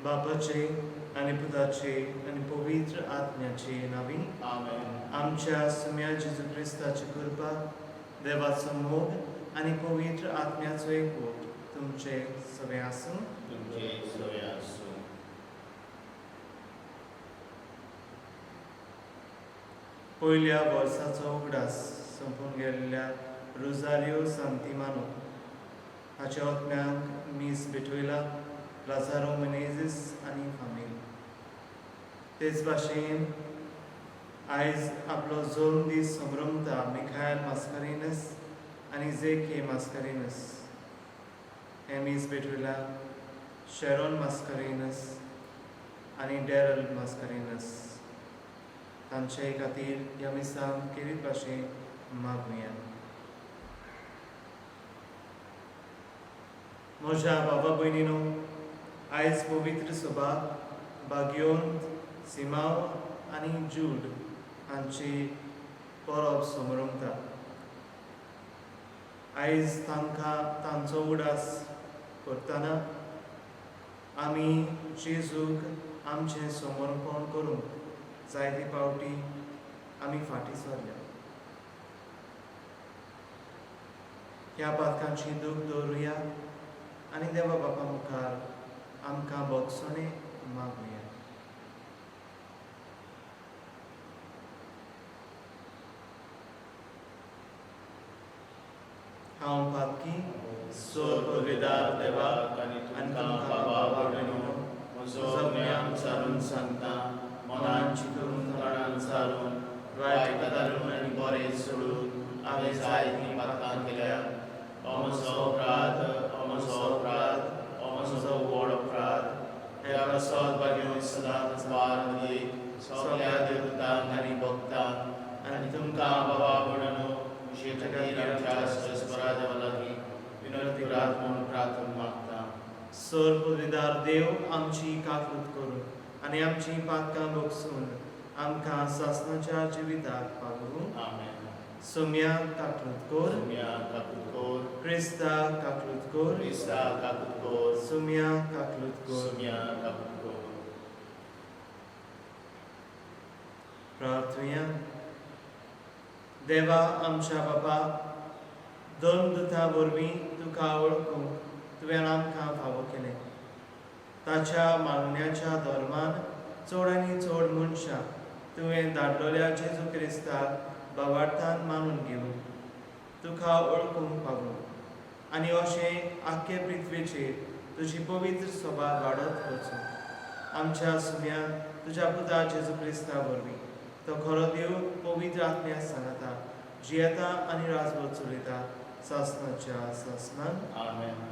बापाचे आनी पुताचे आनी पवित्र आत्म्याचे नावी आमेन. आमच्या सुम्या जेजू क्रिस्ताची कृपा, देवाचो मोग आनी पवित्र आत्म्याचो एकवट तुमचे सगळे आसूं. तुमचे सगळे आसूं. पयल्या वर्साचो उगडास संपून गेल्ल्या रोजारियो सांतिमानो हाच्या आत्म्यांक मीस भेटयला लाजारो मेनेझीस आनी फामील. तेच भाशेन आयज आपलो जल्म दीस संभ्रमता मिखायल मास्कारेनस आनी जेके मास्कारेनस. हे मीस भेटयला शेरोन मास्कारेनस आनी डॅरल मास्कारेनस. तांचे खातीर ह्या मिसाक केरीत भाशेन मागुया. म्हज्या बाबा भयणीनो, आयज पवित्र सभा भाग्योंत, सिमाव आनी जूड हांची परब संभ्रमता. आयज तांकां तांचो उगडास करतना आमी जेजूक आमचें समर्पण करूंक जायते फावटी आमी फाटीं सरल्या. ह्या पातकांची दूख दवरुया आनी देवा बापा मुखार आमकां बोगसणे मागुया. हांव पातकी पवित्र देवाक आनी तुमकां बाबा भयणीनो, म्हजो ज्ञान सारून सांगता, मनान चिंतून तोंडान सारून वायट धरून आनी बरें सोडून हांवें जायतीं पातकां केल्यात. हो म्हजो अपराध, हो म्हजो अपराध, हो म्हजो व्हड अपराध. ह्या प्रसाद भाग्योन सदांच वार दीत सगळ्या देवतांक आनी भक्तांक आनी तुमकां बाबा भयणीनो, तुजे खातीर आमच्या सरस्वरा देवा लागीं विनंती करात म्हूण प्रार्थना मागता. सर पदवीदार देव आमची काकूट करून आनी आमची पातकां बोगसून आमकां सासणाच्या जिविताक पावूं. आमेन. सोम्या काकूट कर, सोम्या काकूट कर, क्रिस्ता काकूट कर, क्रिस्ता काकूट कर, सोम्या काकूट कर. सोम्या काकूट कर. प्रार्थुया. देवा आमच्या बापा, दोन दुता वरवीं तुका वळखूंक तुवें आमकां फावो केलें. ताच्या मागण्याच्या धर्मान चड आनी चड मनशां तुवें धाडलेल्या जेजू क्रिस्ताक भावार्थान मानून घेवंक, तुका वळखूंक पावूं आनी अशें आख्खे पृथ्वीचेर तुजी पवित्र सभा वाडत वचूं. आमच्या सुम्या तुज्या पुता जेजू क्रिस्ता वरवीं तो खरो देव पवित्र आत्म्या सांगता, जियेता आनी राजवट चलयता सासणाच्या सासणान. आमेन.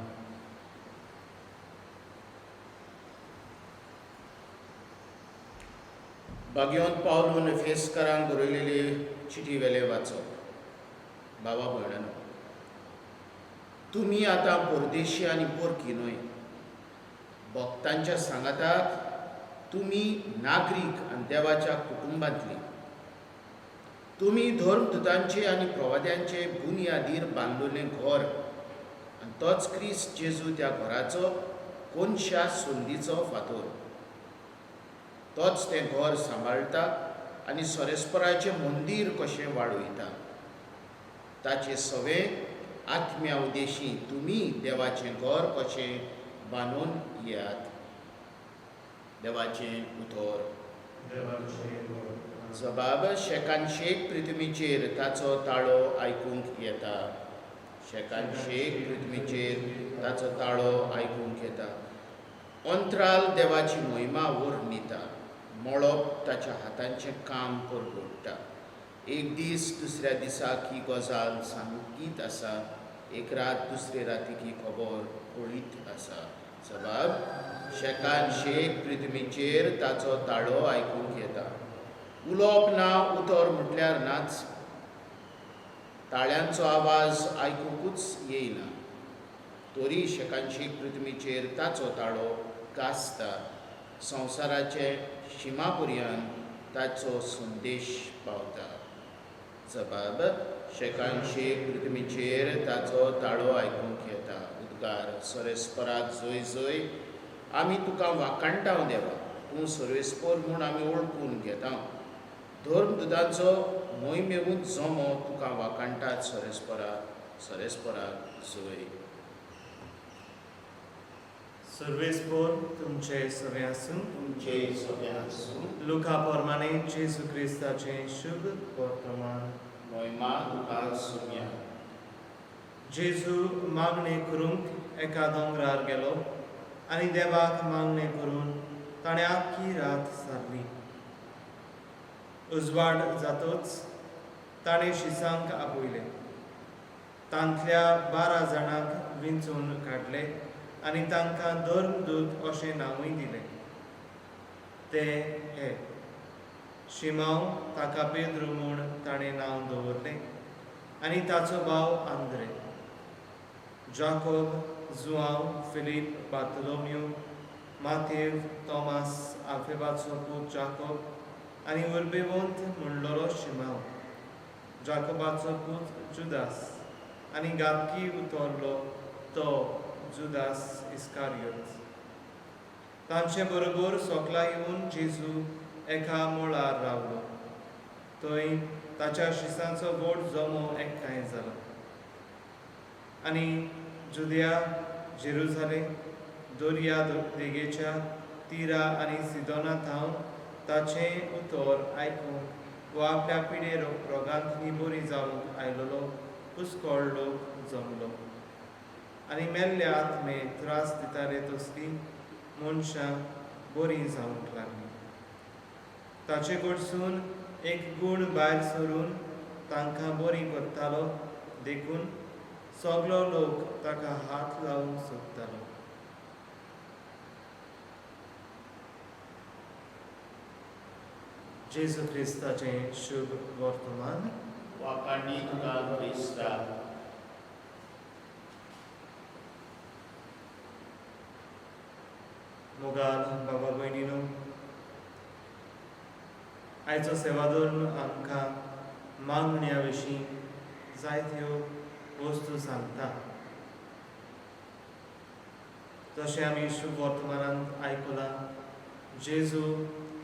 भाग्योंत पावलून एफेसकारांक बरयलेली चिठी वेले वाचप. बाबा भयणानो, तुमी आतां परदेशी आनी परकी न्हय, भक्तांच्या सांगाताक तुमी नागरीक आनी देवाच्या कुटुंबांतली. तुमी धर्मदुतांचे आनी प्रवाद्यांचे बुनयादीर बांदलेलें घर आनी तोच क्रिस्त जेजू त्या घराचो कोनशा संदीचो फातर. तोच तें घर सांबाळटा आनी सोरेस्पराचें मंदीर कशें वाडयता. ताचे सवे आत्म्या उदेशी तुमी देवाचें घर कशें बांदून येयात. देवाचें उतर. जबाब. शेकानशेक पृथ्वीचेर ताचो ताळो आयकूंक येता. शेकानशेक पृथ्वीचेर ताचो ताळो आयकूंक येता. अंतराल देवाची महिमा वर्णिता. मळप ताच्या हातांचें काम परगडटा. एक दीस दुसऱ्या दिसाक ही गजाल सांगीत आसा. एक रात दुसरे रातीक ही खबर कळीत आसा. जबाब. शेकानशेक पृथ्वीचेर ताचो ताळो आयकूंक येता. उलोवप ना, उतर म्हटल्यार नाच. ताळ्यांचो आवाज आयकूंकूच येयना. तरी शेकानशेक पृथ्वीचेर ताचो ताळो गाजता. संवसाराचे शिमा पर्यंत ताचो संदेश पावता. जबाब. शेकानशेक पृथ्वीचेर ताचो ताळो आयकूंक येता. उद्गार. सोरेस्पराक जय जय. आमी तुका वाकाणटा देवा, तूं सर्वेस्पर म्हूण आमी ओळखून घेता. धर्म दुदांचो मोहिमेहून जमो तुका वाकाणटात सरेस्पराक सोय. सर्वेस्पोर तुमचे सवे आसूं. तुमचे सगळ्यांसून लुका पोरमाणे जेजू क्रिस्ताचे शुभ वर्तमान. मोहिमा तुका सुम्या. जेजू मागणे करूंक एका दोंगरार गेलो आनी देवाक मागणे करून ताणें आख्खी रात सारली. उजवाड जातूच ताणें शिसांक आपयले. तांतल्या 12 जाणांक विंचून काडले आनी तांकां धर्मदूत अशें नांवूय दिलें. ते हे शिमाव, ताका पेद्रू म्हूण ताणें नांव दवरलें, आनी ताचो भाव आंद्रे, जाकोब, जुआंव, फिलीप, बार्तोलोमेव, माथेव, तोमास, आल्फेबाचो पूत जाकोब, आनी उर्बेवंत म्हणलोलो शिमाव, जाकोबाचो पूत जुदास, आनी गाबकी उतरलो तो जुदास इस्कारियोत. तांचे बरोबर सोकला येवन जेजू एका मोळार रावलो. थंय ताच्या शिसांचो व्हड जमो एकठांय जालो. आनी जुदिया, जेरुसालेम, दर्या देगेच्या तिरा आनी सिदोना थावन ताचें उतर आयकून वो आपल्या पिडे रोगांतली बरी जावंक आयलोलो पुस्कोळ लोक जमलो. आनी मेल्ले आत्मे त्रास दिताले तसली मनशां बरीं जावंक लागलीं. ताचे कडसून एक गूण भायर सरून तांकां बरीं करतालो देखून सगलो लोक ताका हात लावंक सोदतालो. जेजू क्रिस्ताचें शुभ वर्तमान. वाकाणी तुका क्रिस्ता. मोगाल बाबा भयणीनो, आयचो सेवादोन आमकां मागण्या विशीं जायत्यो वस्तू सांगता. जशें आमी शुभ वर्तमानांत आयकलां, जेजू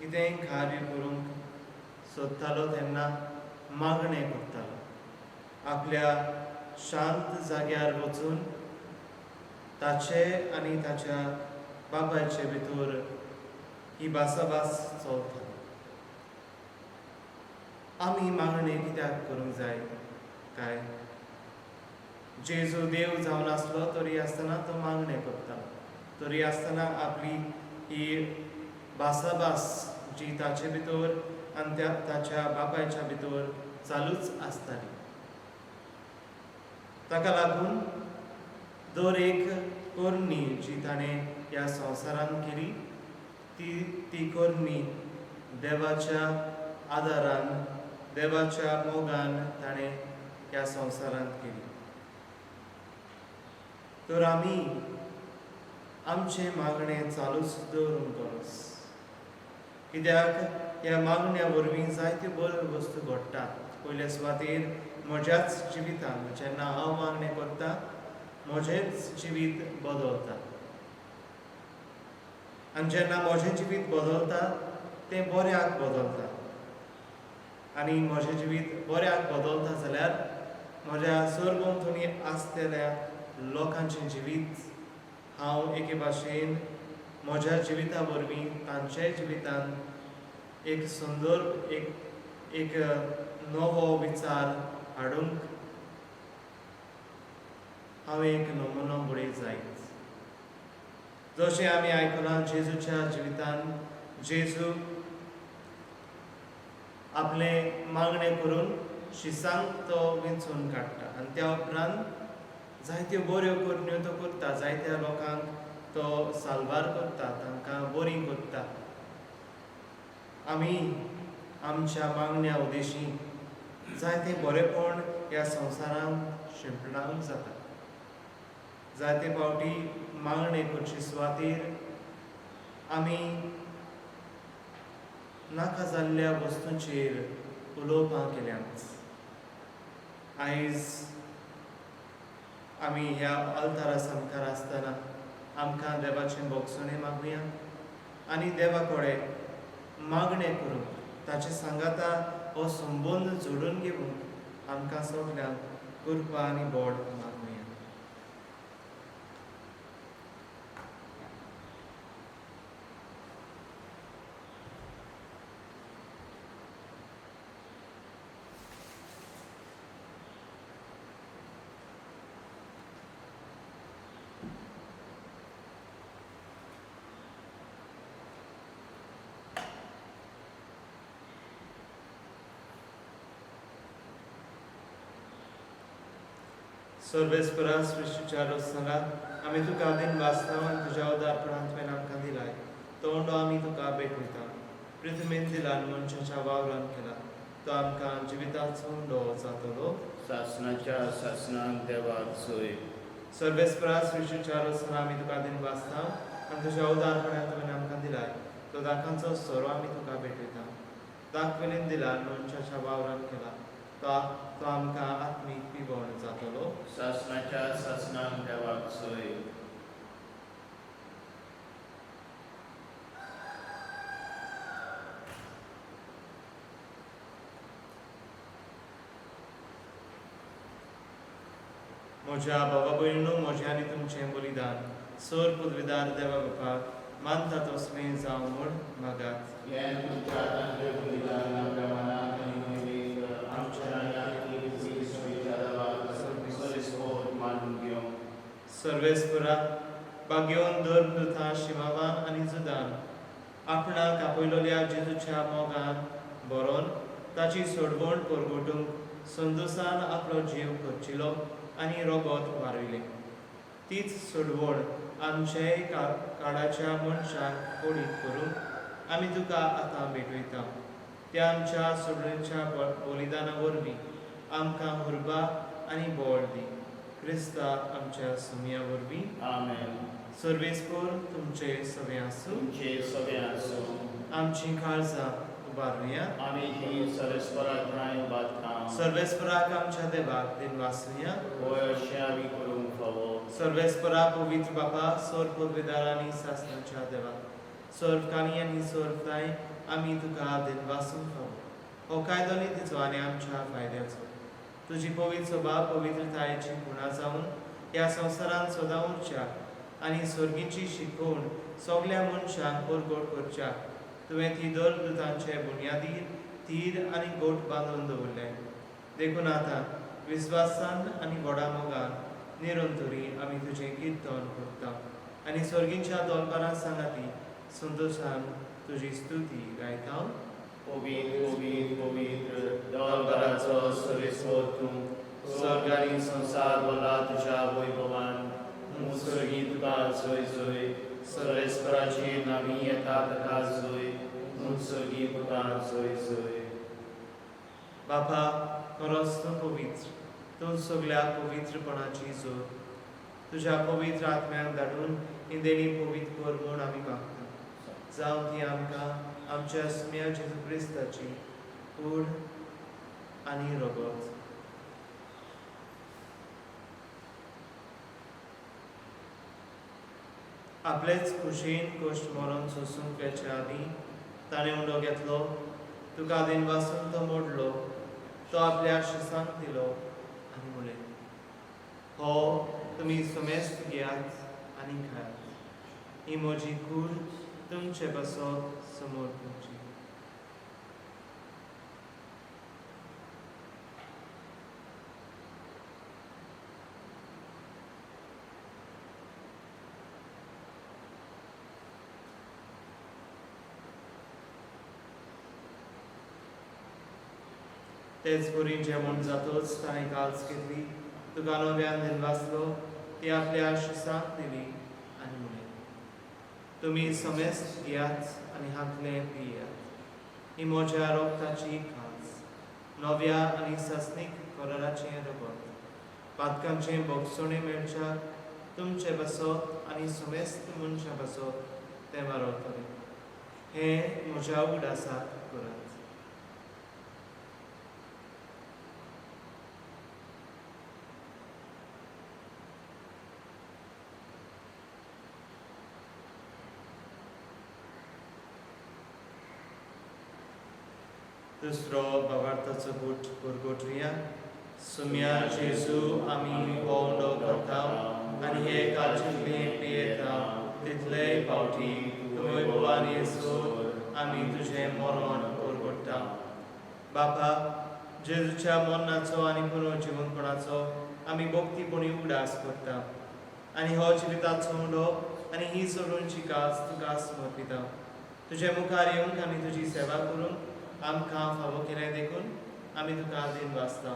कितेंय कार्य करूंक सोदतालो तेन्ना मागणें करतालो. आपल्या शांत जाग्यार वचून ताचे आनी ताच्या बापायचे भितर ही भासाभास चलता. आमी मागणें कित्याक करूंक जाय काय? जेजू देव जावन आसलो तरी आसतना तो मागणें करता. तरी आसतना आपली ही भासाभास जी ताचे भितर आनी ताच्या बापायच्या भितर चालूच आसताली. ताका लागून दर एक करणी जी ताणें ह्या संवसारांत केली ती करणी देवाच्या आदारान, देवाच्या मोगान ताणें ह्या संवसारांत केली. तर आमी आमचें मागणें चालूच दवरूंक गरज. कित्याक ह्या मागण्या वरवीं जायत्यो बऱ्यो वस्तू घडटात. पयले सुवातेर म्हज्याच जिवितांत जेन्ना हांव मागणें करतां, म्हजेंच जिवीत बदलता. आनी जेन्ना म्हजें जिवीत बदलता तें बऱ्याक बदलता. आनी म्हजें जिवीत बऱ्याक बदलता जाल्यार म्हज्या सरभोंवतणी आसलेल्या लोकांचें जिवीत हांव एके भाशेन म्हज्या जिविता वरवीं तांच्याय जिवितांत एक सुंदर एक नवो विचार हाडूंक हांव एक नमुनो बळी जायत. जशें आमी आयकलां, जेजूच्या जिवितांत जेजू आपले मागणें करून शिसांक तो विंचून काडटा आनी त्या उपरांत जायत्यो बऱ्यो करण्यो तो करता. जायत्या लोकांक तो साल्वार करता, तांकां बरीं करता. आमी आमच्या मागण्या उद्देशीं जायतें बरेंपण ह्या संवसारांत शिंपणावंक जाता. जायते फावटी मागणें करचे सुवातेर आमी नाका जाल्ल्या वस्तूंचेर उलोवपां केल्यांत. आयज आमी ह्या अल्तारा समकार आसतना आमकां देवाचें बोगसणें मागुया आनी देवा कडेन मागणें करूंक ताचे सांगाता हो संबंद जोडून घेवंक आमकां सगल्यांक कृपा आनी बोड मागुया. सर्वेस्परा सृश्टीच्या रचनाक आमी तुका आदीन वाचता आनी तुज्या उदारपणान तुवें आमकां दिलाय. तोंडो आमी तुका भेटयता. पृथ्वीन दिलान मनशाच्या वावरान केला. तो आमकां जिविताचो उंडो जातलो. शासनाच्या शासनाक देवाक सोय. सर्वेस्परा सृश्टीच्या रचना आमी तुका आदीन वाचता आनी तुज्या उदारपणान तुवें आमकां दिलाय. तो दाखांचो सोरो आमी तुका भेटयता. दाखवेलीन दिलान मनशाच्या वावरान केला. तो आमकां आत्मीक पिवण जातलो. शासनाच्या शासनाक देवाक सोय. म्हज्या भावा भयणीनो, म्हजें आनी तुमचें बलिदान सर पदवीदार देवा बापाक मानता तसलें जावं म्हूण मागात. हें तुमच्या तांत्रे बलिदान आमच्या मनाक आनी जिवीत आमच्या यादीक सोयीच्या देवाक सरिस्कोट मानून घेवंक. सर्वेस्परा बागेवन धर्मदुतां शिमावान आनी जुदान आपणाक आपयलोल्या जेजूच्या मोगान बरोवन ताची सोडवण परगटूंक संदुसान आपलो जीव खर्चिलो आनी रोगोत वारयलें. तीच सोडवण आमचेय काळाच्या मनशांक ओडीत करूंक आमी तुका आतां भेटयता. त्या आमच्या सोडणेच्या बलिदाना वरवीं आमकां उर्बा आनी बोड दी. क्रिस्ता आमच्या समिया वरवीं. आमेन. सर्वेस्पर तुमचे सवे आसूं. तुमचे सगळे आसूं. आमची काळजां उबारुया. आमी ही सर्वेस्पराक न्हाय बातकां. सर्वेस्पराक आमच्या देवाक दिन वाचुया. होय अशें आमी करूंक फावो. सर्वेस्परा पवित्र बापा सर पदवीदार आनी शासनाच्या देवाक सर्वकानी आनी सर्वताय आमी तुका दिन वाचूंक फावो. हो कायदो नितीचो आनी आमच्या फायद्याचो. तुजी पवित्र सभा पवित्रतायेची खुणा जावन ह्या संवसारांत सदां उरच्या आनी सर्गीची शिकवण सगल्या मनशांक परगट करच्याक तुवें ती धर्मदुतांचे बुनयादीर तीर आनी गोठ बांदून दवरले. देखून आतां विस्वासान आनी व्हडा मोगान निरंतरी आमी तुजें किर्तन करता आनी सर्गीच्या दोलबारां सांगाती संतोशान तुजी स्तुती गायता. पवित्र पवित्र पवित्र देवाघराचो सर्वेस्वर तूं. स्वर्ग आनी संसार भरला तुज्या वैभवान. मुसर्गी तुका सोय सोय. सर्वेस्पराची नामी येता ताका सोय. मुसर्गी तुका सोय सोय. बापा खरोच तूं पवित्र. तूं सगल्या पवित्रपणाची जोत. तुज्या पवित्र आत्म्याक धाडून इंदेणी पवित्र कर म्हूण आमी मागता. जावं ती आमकां आमच्या सुम्या जेजू क्रिस्ताची कूड आनी रगत. आपलेच खुशेन कश्ट मरण सोसूंक वेच्या आदीं ताणें उंडो घेतलो. तुका दिन वाचून तो मोडलो. तो आपल्या शिसांक दिलो आनी म्हणलें, हो तुमी समेस्त घेयात आनी खायात. ही म्हजी कूड तुमचे बसत समोर तुमची. तेच बरी जेवण जातोच ताणें काल्स घेतली. तुका नव्यान दिन वाचलो. ती आपल्या शिसांक दिली आनी म्हणलें, तुमी समेस्त घेयात आनी हातलें पियात. ही म्हज्या रोगताची खास. नव्या आनी सस्नीक कराराचें रगत. पातकांचें बोगसणें मेळच्याक तुमचे बसत आनी समेस्त मनशां बसत तें वारवतलें. हें म्हज्या उगडासाक करात. दुसरो बाबार्थाचो बूट गुरगोटरिया सुम्या जेजू आमी वोंडो करता आनी हे काळजितले पियेता तितले फावटी तुमी भवानी येसूर आमी तुजें मरण गुरगोडटा बापा जेजूच्या मरणाचो आनी पुनर्जीवनपणाचो आमी भक्तीपणी उडास करता आनी हो जिविताचो उंडो आनी ही सोडूनची कास तुका समर्पिता तुजे मुखार येवंक आनी तुजी सेवा करूंक आमकां फावो केलें देखून आमी तुका दिन वाचता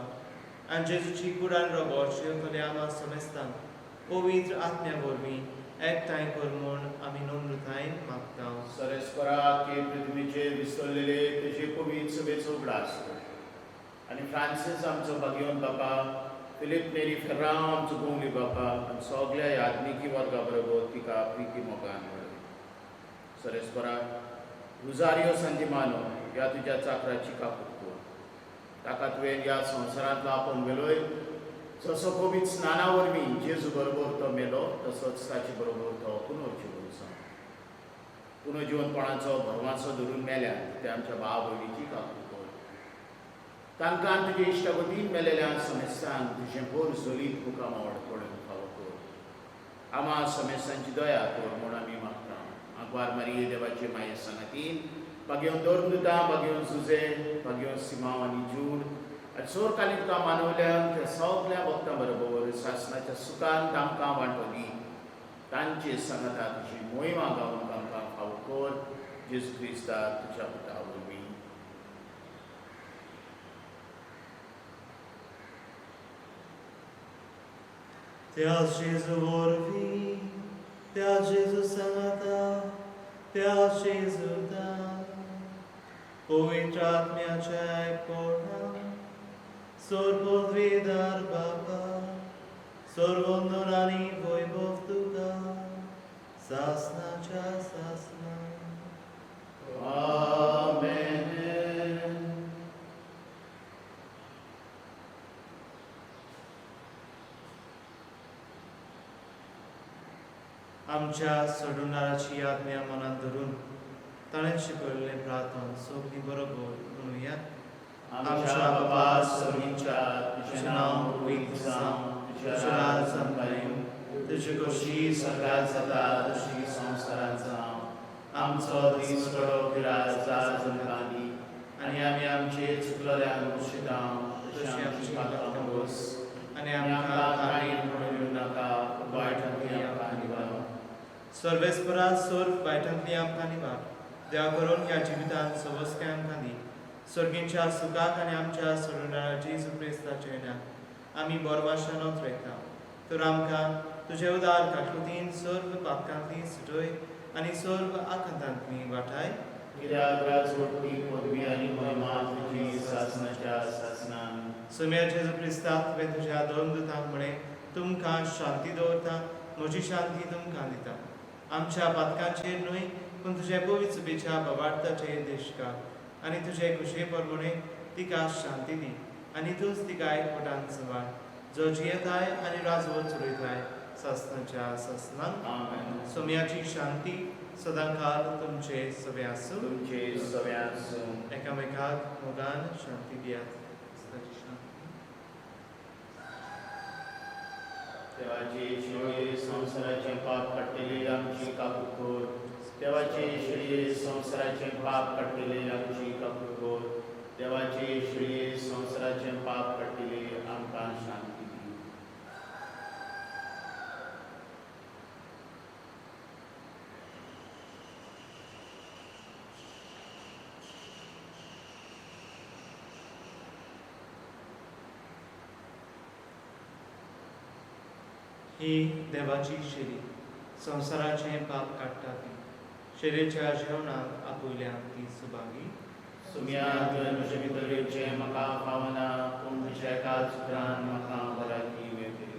आनी जेजूची कुडान रोगोट शिवतले आमा समेस्तांक पवित्र आत्म्या वरवीं एकठांय कर म्हूण आमी नम्रतायेन मागता सरेस्परा के पृथ्वीचेर विसरलेले तुजे पवित्र सभेचो उगडास आनी फ्रांसीस आमचो भाग्यवन बापा फिलीप नेरी फेर्रांव आमचो गोंगली बापा आनी सगळ्या यात्निकी वर्गा बरोबर तिका प्रिती मोगान सरेस्परा रुजारियो संजिमानो ह्या तुज्या चाकराची काकूट कर ताका तुवें ह्या संवसारांतलो आपूण वेलोय जसो पवित्र स्नाना वरवीं जेजू बरोबर तो मेलो तसोच ताचे बरोबर तो पुनर्जीवन पुनर्जीवनपणाचो भरवाचो धरून मेल्यान ते आमच्या भाव भयणीची काकूट कर तांकां तुजे इश्टागतीन मेलेल्या समेस्तांक तुजें बोर जोलीत मुखाम पडून फावो कर आमा समेस्तांची दया कर म्हूण आमी मागता आग्वार मारिये देवाचे माये सांगातीन भाग्यवन दोरदुता भाग्यवन जुजे भाग्यवन सिमांव आनी जूड आनी सोरकाली तुका मानवल्यान त्या सगळ्या भक्तां बरोबर शासनाच्या सुखान तांकां वांटोली तांचे सांगाता तुजी मोहिमा गावून तांकां फावो कर जेजू क्रिस्ता तुज्या पुता वरवीं त्या जेजू वरवीं त्या जेजू सांगाता त्या जेजूता पवित्र आत्म्याच्या एकपणान सर्वोद्वेदार बापा सर्वोंदन आनी वैभव तुका सासनाच्या सासना आमेन आमच्या सोडूनाराची आज्ञा मनात धरून ताणें शिकयल्लें प्रार्थना सोगलीं बरोबर म्हणुया आमच्या बाबा स्वर्गीच्या तुजें नांव पवित्र जावं तुजें राज संपायूं तुजी कशी सगळ्यात जाता तशी संवसारांत जावं आमचो दीस कडो पिराय आज आमकां दी आनी आमी आमचे चुकलेल्यांक मुशिता तशी आमची पातकां बोस आनी आमकां काणयेन पडूं नाका वायटांतली आमकां निवार सर्वेस्परा स्वर्ग वायटांतली आमकां निवार देवा करून ह्या जिवितांत सवस्काय आमकां दी स्वर्गींच्या सुखाक आनी आमच्या सोडूनारा जेजू क्रिस्ताचे नांव आमी बोरमाशान वयता तर आमकां तुजे उदार काकुतीन सर्व पातकांतली सुटय आनी सर्व आकांतांतली वाटाय कित्याक राजवटी पदवी आनी महिमा तुजी सासनाच्या सासनान सुम्या जेजू क्रिस्ता तुवें तुज्या दोन दुतांक म्हळें तुमकां शांती दवरता म्हजी शांती तुमकां दिता आमच्या पातकांचेर न्हय पूण तुजे पवित्र सभेच्या बाबार्थाचेर देशकार आनी तुजे खुशे प्रमाणे तिका शांती दी आनी तूंच तिका एकवटान सांबाळ जो जियेताय आनी राजवट चलयताय सासनाच्या सासनान आमेन सुम्याची शांती सदांकाळ तुमचे सवे आसूं तुमचे सगळ्यांक एकामेकाक मोगान शांती दियात शांती देवाचे शिळे संसाराचे पाप काडलेली आमची काकूट कर देवाचे शिळे संसाराचे पाप काडलेले आमची काकूट कर देवाचे शिळे संसाराचे पाप काडलेले आमकां शांती दी ही देवाची शेरी संसाराचे पाप काडटा ती शेरेच्या जेवणाक आपुयल्यांक ती सुभागी सुम्या तुवें म्हजे भितरचे म्हाका पावना पूण तुज्या एकाच उतरान म्हाका बऱ्याकी मेळटली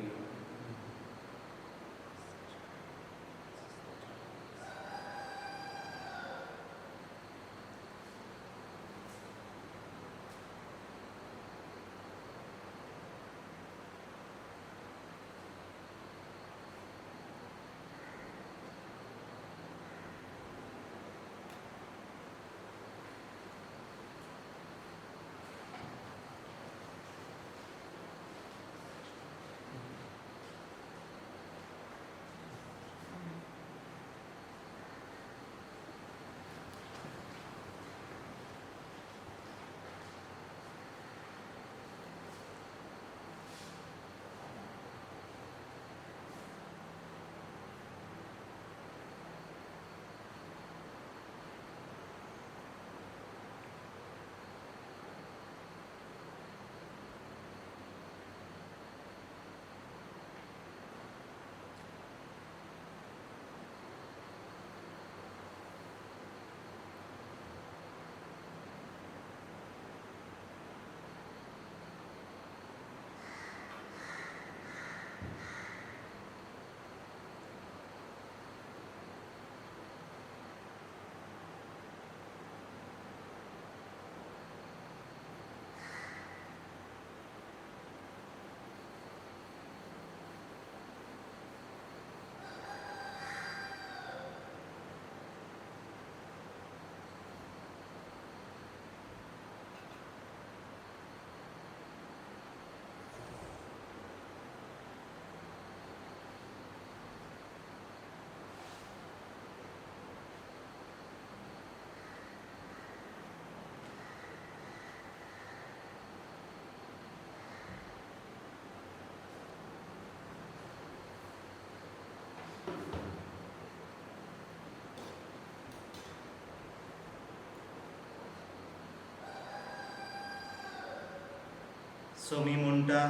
सोमी म्हणटा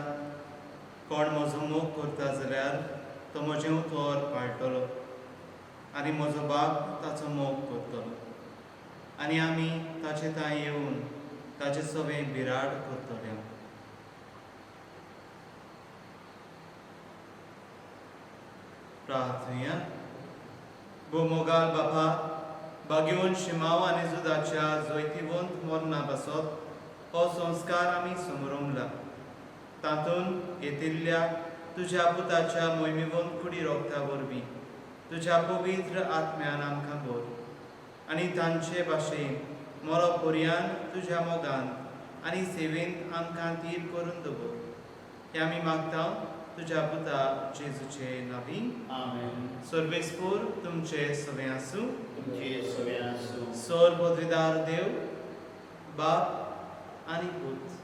कोण म्हजो मोग करता जाल्यार तो म्हजें उतर पाळटलो आनी म्हजो बाप ताचो मोग करतलो आनी आमी ताचे थंय येवन ताचे सवें बिराड करतले. प्रार्थना. भोमोगाल बापा बागेवन शिमाव आनी जुदाच्या जैतिवंत मरणा बसत हो संस्कार आमी समरुंगला. तातूंत येतिल्ल्या तुज्या पुताच्या मोहिमेवंत कुडी रोगता वरवीं तुज्या पवित्र आत्म्यान आमकां भर आनी तांचे भाशेन मरो पर्यान तुज्या मोगान आनी सेवेंत आमकां तीर करून दवर. हें आमी मागता तुज्या पुता जेजूचे नांवी. आमेन. सर्वेस्पूर तुमचे सवें आसूं. तुमचे सवें आसूं. सोर पदवीदार देव बाप आनी पूत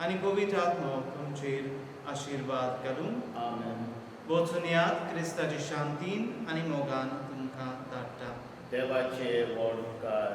आनी पवित्र आत्मो तुमचेर आशिर्वाद घालून आमेन. वचून यात क्रिस्ताची शांतीन आनी मोगान तुमकां धाडटा. देवाचे व्हड उपकार